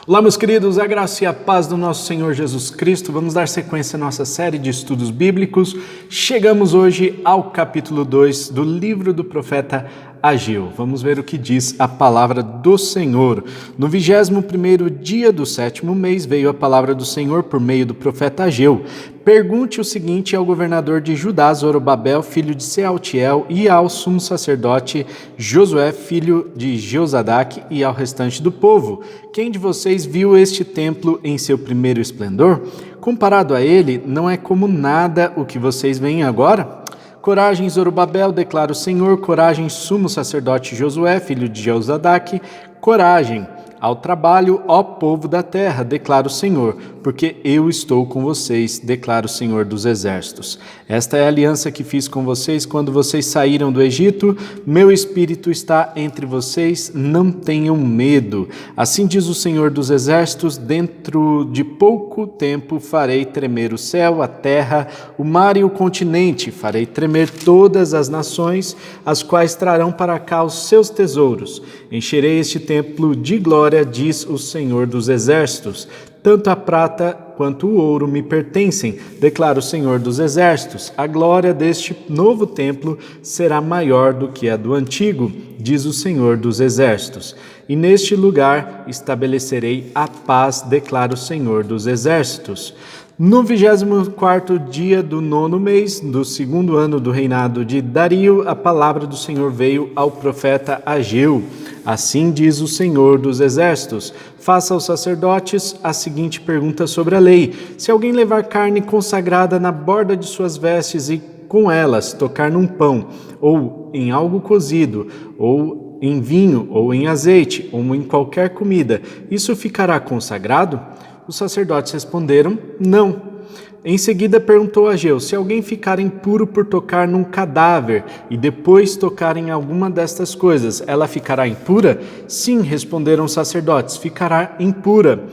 Olá, meus queridos, a graça e a paz do nosso Senhor Jesus Cristo. Vamos dar sequência à nossa série de estudos bíblicos. Chegamos hoje ao capítulo 2 do livro do profeta Ageu. Vamos ver o que diz a palavra do Senhor. No 21º dia do 7º mês veio a palavra do Senhor por meio do profeta Ageu. Pergunte o seguinte ao governador de Judá, Zorobabel, filho de Sealtiel, e ao sumo sacerdote Josué, filho de Josadaque, e ao restante do povo: quem de vocês viu este templo em seu primeiro esplendor? Comparado a ele, não é como nada o que vocês veem agora? Coragem, Zorobabel, declara o Senhor. Coragem, sumo sacerdote Josué, filho de Josadaque. Coragem ao trabalho, ó povo da terra, declara o Senhor, porque eu estou com vocês, declara o Senhor dos exércitos. Esta é a aliança que fiz com vocês quando vocês saíram do Egito. Meu espírito está entre vocês, não tenham medo. Assim diz o Senhor dos exércitos: dentro de pouco tempo farei tremer o céu, a terra, o mar e o continente. Farei tremer todas as nações, as quais trarão para cá os seus tesouros. Encherei este templo de glória, diz o Senhor dos exércitos. Tanto a prata quanto o ouro me pertencem, declara o Senhor dos exércitos. A glória deste novo templo será maior do que a do antigo, diz o Senhor dos exércitos. E neste lugar estabelecerei a paz, declara o Senhor dos exércitos. No 24º dia do 9º mês, do 2º ano do reinado de Dario, a palavra do Senhor veio ao profeta Ageu. Assim diz o Senhor dos exércitos: faça aos sacerdotes a seguinte pergunta sobre a lei. Se alguém levar carne consagrada na borda de suas vestes e com elas tocar num pão, ou em algo cozido, ou em vinho, ou em azeite, ou em qualquer comida, isso ficará consagrado? Os sacerdotes responderam: não. Em seguida perguntou Ageu: se alguém ficar impuro por tocar num cadáver e depois tocar em alguma destas coisas, ela ficará impura? Sim, responderam os sacerdotes, ficará impura.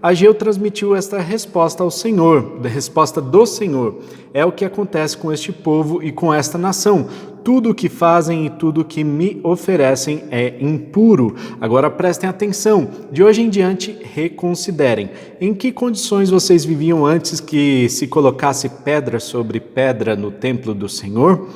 Ageu transmitiu esta resposta ao Senhor, da resposta do Senhor: é o que acontece com este povo e com esta nação. Tudo o que fazem e tudo o que me oferecem é impuro. Agora prestem atenção, de hoje em diante reconsiderem. Em que condições vocês viviam antes que se colocasse pedra sobre pedra no templo do Senhor?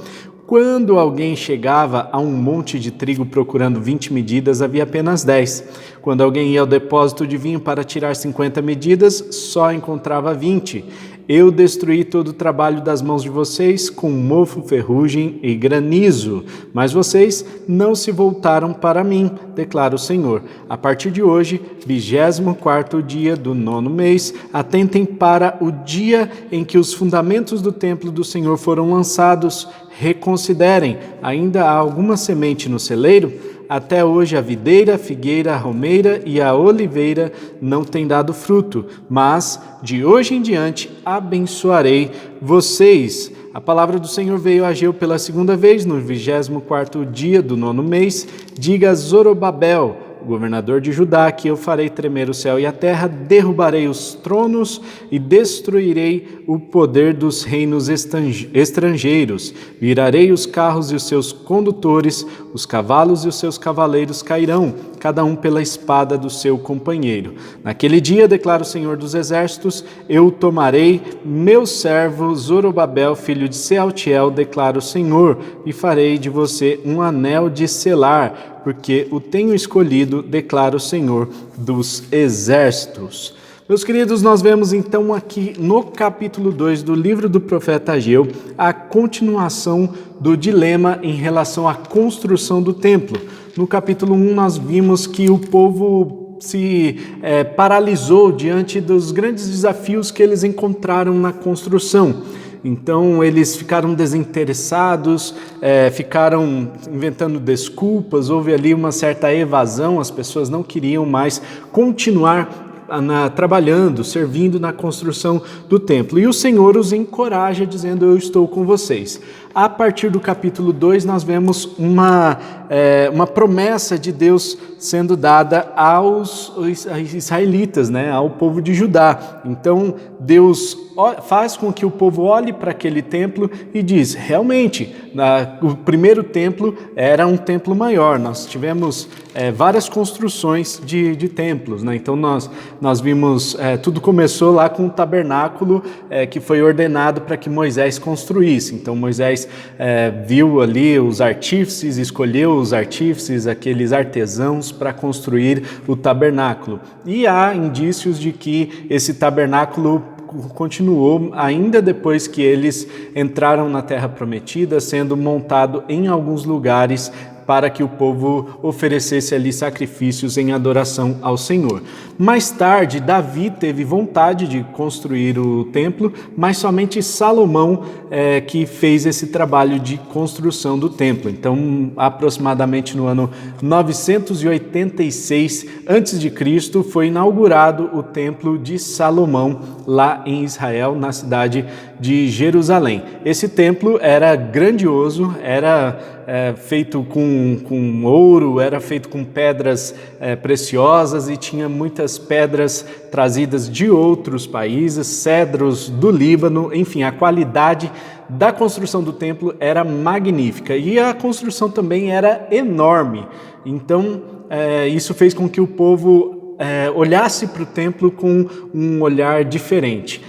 Quando alguém chegava a um monte de trigo procurando 20 medidas, havia apenas 10. Quando alguém ia ao depósito de vinho para tirar 50 medidas, só encontrava 20. Eu destruí todo o trabalho das mãos de vocês com mofo, ferrugem e granizo, mas vocês não se voltaram para mim, declara o Senhor. A partir de hoje, 24º dia do 9º mês, atentem para o dia em que os fundamentos do templo do Senhor foram lançados. Reconsiderem, ainda há alguma semente no celeiro? Até hoje a videira, a figueira, a romeira e a oliveira não têm dado fruto, mas de hoje em diante abençoarei vocês. A palavra do Senhor veio a Ageu pela segunda vez, no 24º dia do 9º mês. Diga a Zorobabel, governador de Judá, que eu farei tremer o céu e a terra, derrubarei os tronos e destruirei o poder dos reinos estrangeiros. Virarei os carros e os seus condutores, os cavalos e os seus cavaleiros cairão, cada um pela espada do seu companheiro. Naquele dia, declara o Senhor dos exércitos, eu tomarei meu servo Zorobabel, filho de Sealtiel, declara o Senhor, e farei de você um anel de selar, porque o tenho escolhido, declara o Senhor dos exércitos. Meus queridos, nós vemos então aqui no capítulo 2 do livro do profeta Ageu a continuação do dilema em relação à construção do templo. No capítulo 1 nós vimos que o povo se paralisou diante dos grandes desafios que eles encontraram na construção. Então eles ficaram desinteressados, ficaram inventando desculpas, houve ali uma certa evasão, as pessoas não queriam mais continuar trabalhando, servindo na construção do templo. E o Senhor os encoraja dizendo: eu estou com vocês. A partir do capítulo 2, nós vemos uma promessa de Deus sendo dada aos israelitas, né, ao povo de Judá. Então, Deus faz com que o povo olhe para aquele templo e diz: realmente, o primeiro templo era um templo maior. Nós tivemos várias construções de templos, né? Então, nós vimos, tudo começou lá com o tabernáculo que foi ordenado para que Moisés construísse. Então, Moisés viu ali os artífices, escolheu os artífices, aqueles artesãos, para construir o tabernáculo. E há indícios de que esse tabernáculo continuou ainda depois que eles entraram na Terra Prometida, sendo montado em alguns lugares para que o povo oferecesse ali sacrifícios em adoração ao Senhor. Mais tarde, Davi teve vontade de construir o templo, mas somente Salomão que fez esse trabalho de construção do templo. Então, aproximadamente no ano 986 a.C., foi inaugurado o templo de Salomão, lá em Israel, na cidade de Jerusalém. Esse templo era grandioso, era feito com ouro, era feito com pedras preciosas e tinha muitas pedras trazidas de outros países, cedros do Líbano, enfim, a qualidade da construção do templo era magnífica e a construção também era enorme. Então, isso fez com que o povo olhasse para o templo com um olhar diferente.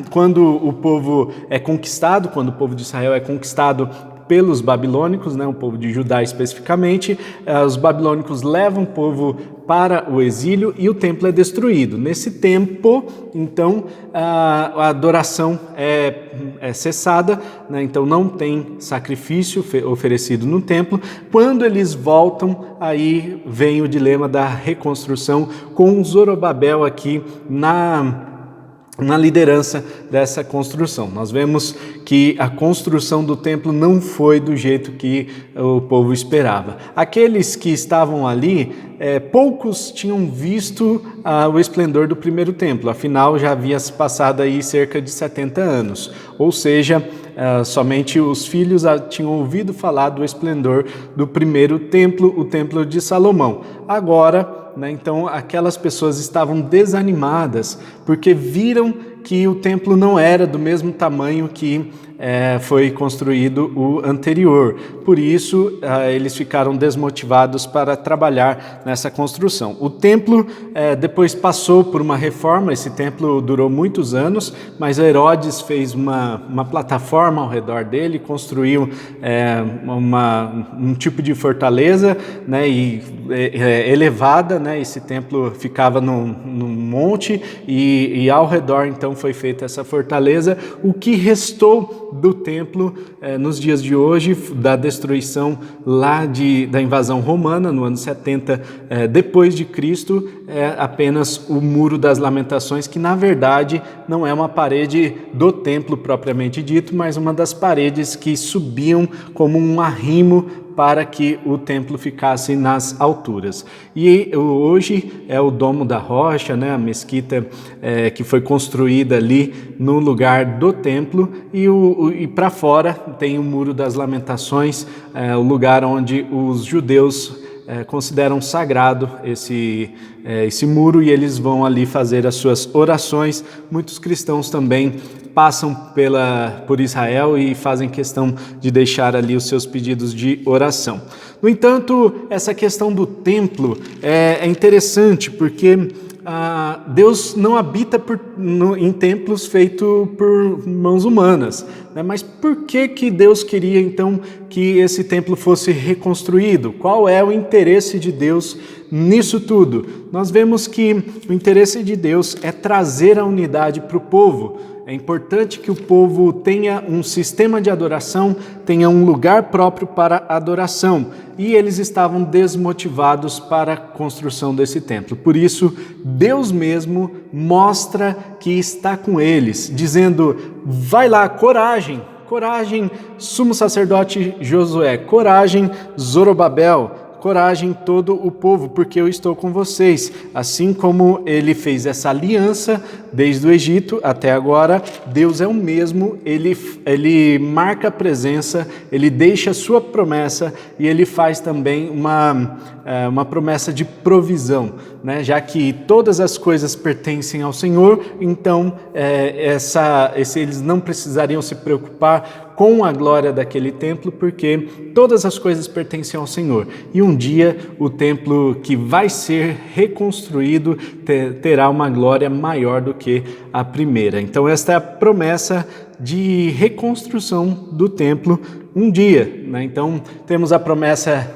Quando o povo é conquistado, quando o povo de Israel é conquistado pelos babilônicos, né, o povo de Judá especificamente, os babilônicos levam o povo para o exílio e o templo é destruído. Nesse tempo, então, a adoração é cessada, né, então não tem sacrifício oferecido no templo. Quando eles voltam, aí vem o dilema da reconstrução, com Zorobabel aqui na liderança dessa construção. Nós vemos que a construção do templo não foi do jeito que o povo esperava. Aqueles que estavam ali, poucos tinham visto o esplendor do primeiro templo, afinal já havia se passado aí cerca de 70 anos, ou seja, somente os filhos tinham ouvido falar do esplendor do primeiro templo, o templo de Salomão. Agora, então, aquelas pessoas estavam desanimadas porque viram que o templo não era do mesmo tamanho que foi construído o anterior. Por isso, eles ficaram desmotivados para trabalhar nessa construção. O templo depois passou por uma reforma. Esse templo durou muitos anos, mas Herodes fez uma plataforma ao redor dele, construiu um tipo de fortaleza, né, elevada, né, esse templo ficava num monte e ao redor então foi feita essa fortaleza. O que restou do templo nos dias de hoje, da destruição lá da invasão romana no ano 70 depois de Cristo, é apenas o Muro das Lamentações, que na verdade não é uma parede do templo propriamente dito, mas uma das paredes que subiam como um arrimo para que o templo ficasse nas alturas. E hoje é o Domo da Rocha, né, a mesquita que foi construída ali no lugar do templo, e para fora tem o Muro das Lamentações, o lugar onde os judeus consideram sagrado esse muro, e eles vão ali fazer as suas orações. Muitos cristãos também passam por Israel e fazem questão de deixar ali os seus pedidos de oração. No entanto, essa questão do templo é interessante porque Deus não habita em templos feitos por mãos humanas, né? Mas por que Deus queria então que esse templo fosse reconstruído? Qual é o interesse de Deus nisso tudo? Nós vemos que o interesse de Deus é trazer a unidade para o povo. É importante que o povo tenha um sistema de adoração, tenha um lugar próprio para adoração. E eles estavam desmotivados para a construção desse templo. Por isso, Deus mesmo mostra que está com eles, dizendo: vai lá, coragem, coragem, sumo sacerdote Josué, coragem, Zorobabel, coragem todo o povo, porque eu estou com vocês. Assim como ele fez essa aliança desde o Egito até agora, Deus é o mesmo, ele marca a presença, ele deixa a sua promessa e ele faz também uma promessa de provisão, né? Já que todas as coisas pertencem ao Senhor, então eles não precisariam se preocupar com a glória daquele templo, porque todas as coisas pertencem ao Senhor. E um dia o templo que vai ser reconstruído terá uma glória maior do que a primeira. Então esta é a promessa de reconstrução do templo um dia, né? Então temos a promessa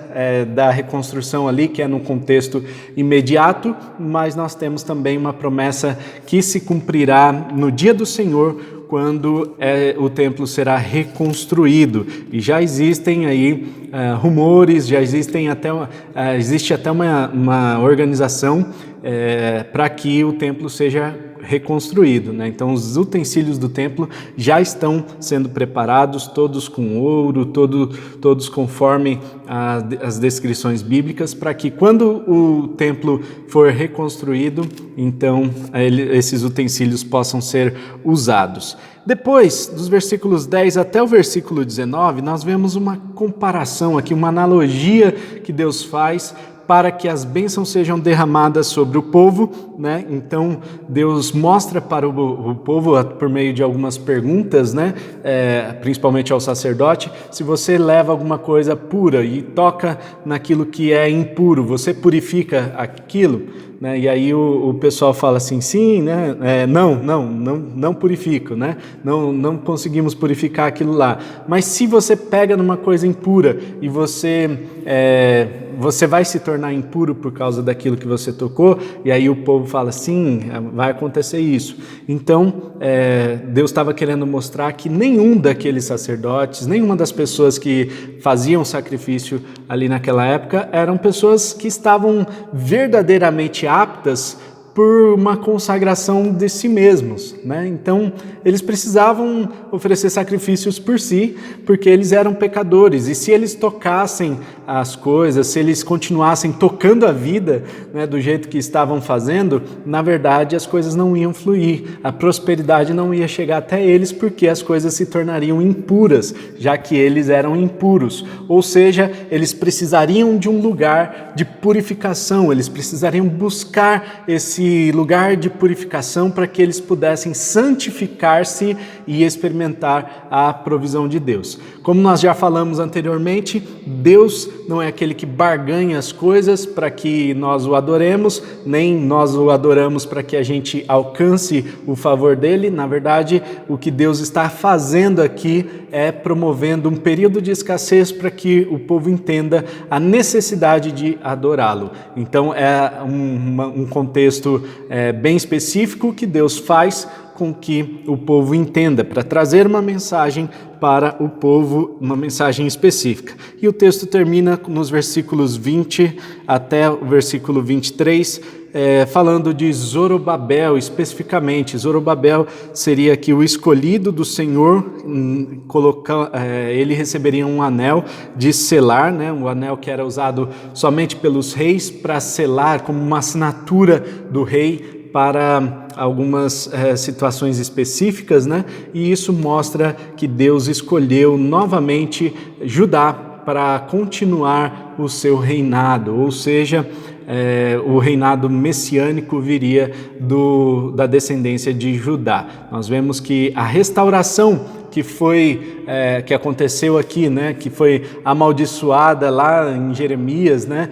da reconstrução ali, que é no contexto imediato, mas nós temos também uma promessa que se cumprirá no dia do Senhor, quando o templo será reconstruído. E já existem aí rumores, existe até uma organização para que o templo seja reconstruído, né? Então os utensílios do templo já estão sendo preparados, todos com ouro, todos conforme as descrições bíblicas, para que quando o templo for reconstruído, então esses utensílios possam ser usados. Depois, dos versículos 10 até o versículo 19, nós vemos uma comparação aqui, uma analogia que Deus faz para que as bênçãos sejam derramadas sobre o povo, né? Então Deus mostra para o povo, por meio de algumas perguntas, né? Principalmente ao sacerdote, se você leva alguma coisa pura e toca naquilo que é impuro, você purifica aquilo? Né? E aí o pessoal fala assim, sim, né? Não purifico, né? Não conseguimos purificar aquilo lá. Mas se você pega numa coisa impura e você vai se tornar impuro por causa daquilo que você tocou, e aí o povo fala, sim, vai acontecer isso. Então, Deus estava querendo mostrar que nenhum daqueles sacerdotes, nenhuma das pessoas que faziam sacrifício ali naquela época, eram pessoas que estavam verdadeiramente aptas por uma consagração de si mesmos, né? Então, eles precisavam oferecer sacrifícios por si, porque eles eram pecadores, e se eles tocassem as coisas, se eles continuassem tocando a vida, né, do jeito que estavam fazendo, na verdade as coisas não iam fluir, a prosperidade não ia chegar até eles, porque as coisas se tornariam impuras, já que eles eram impuros, ou seja, eles precisariam de um lugar de purificação, eles precisariam buscar esse lugar de purificação para que eles pudessem santificar-se e experimentar a provisão de Deus. Como nós já falamos anteriormente, Deus não é aquele que barganha as coisas para que nós o adoremos, nem nós o adoramos para que a gente alcance o favor dele. Na verdade, o que Deus está fazendo aqui é promovendo um período de escassez para que o povo entenda a necessidade de adorá-lo. Então é um contexto bem específico que Deus faz com que o povo entenda, para trazer uma mensagem para o povo, uma mensagem específica. E o texto termina nos versículos 20 até o versículo 23, falando de Zorobabel especificamente. Zorobabel seria aqui o escolhido do Senhor, ele receberia um anel de selar, né? Um anel que era usado somente pelos reis para selar, como uma assinatura do rei para algumas situações específicas, né? E isso mostra que Deus escolheu novamente Judá para continuar o seu reinado, ou seja, o reinado messiânico viria da descendência de Judá. Nós vemos que a restauração que aconteceu aqui, né, que foi amaldiçoada lá em Jeremias, né,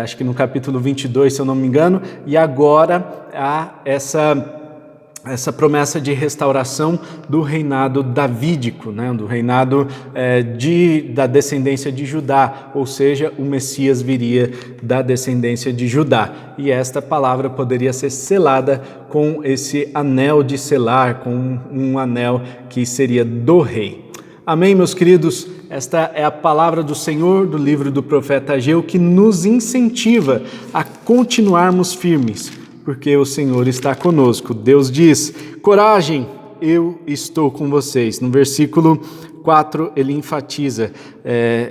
acho que no capítulo 22, se eu não me engano, e agora há essa promessa de restauração do reinado davídico, né, do reinado da descendência de Judá, ou seja, o Messias viria da descendência de Judá. E esta palavra poderia ser selada com esse anel de selar, com um anel que seria do rei. Amém, meus queridos? Esta é a palavra do Senhor, do livro do profeta Ageu, que nos incentiva a continuarmos firmes, porque o Senhor está conosco. Deus diz, coragem, eu estou com vocês. No versículo 4 ele enfatiza,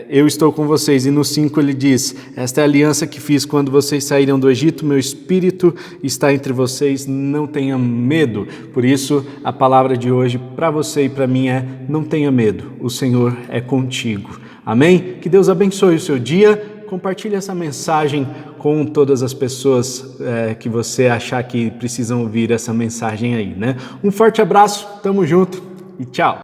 eu estou com vocês, e no 5 ele diz, esta é a aliança que fiz quando vocês saíram do Egito, meu Espírito está entre vocês, não tenham medo. Por isso a palavra de hoje para você e para mim é, não tenha medo, o Senhor é contigo. Amém? Que Deus abençoe o seu dia. Compartilhe essa mensagem com todas as pessoas que você achar que precisam ouvir essa mensagem aí, né? Um forte abraço, tamo junto e tchau!